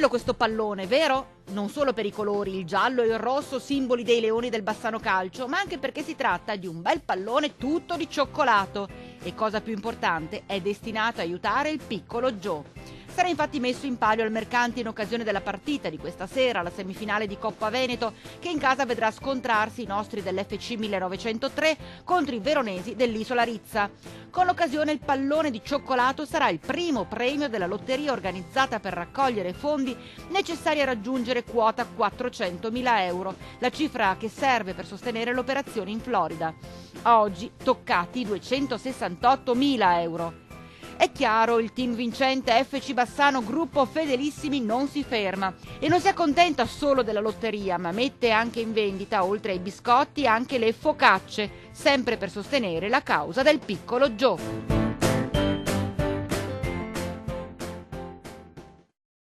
Bello questo pallone, vero? Non solo per i colori, il giallo e il rosso, simboli dei leoni del Bassano Calcio, ma anche perché si tratta di un bel pallone tutto di cioccolato e, cosa più importante, è destinato a aiutare il piccolo Joe. Sarà infatti messo in palio al mercante in occasione della partita di questa sera, la semifinale di Coppa Veneto, che in casa vedrà scontrarsi i nostri dell'FC 1903 contro i veronesi dell'Isola Rizza. Con l'occasione il pallone di cioccolato sarà il primo premio della lotteria organizzata per raccogliere fondi necessari a raggiungere quota 400.000 euro, la cifra che serve per sostenere l'operazione in Florida. A oggi toccati 268.000 euro. È chiaro, il team vincente FC Bassano Gruppo Fedelissimi non si ferma e non si accontenta solo della lotteria, ma mette anche in vendita, oltre ai biscotti, anche le focacce, sempre per sostenere la causa del piccolo Joe.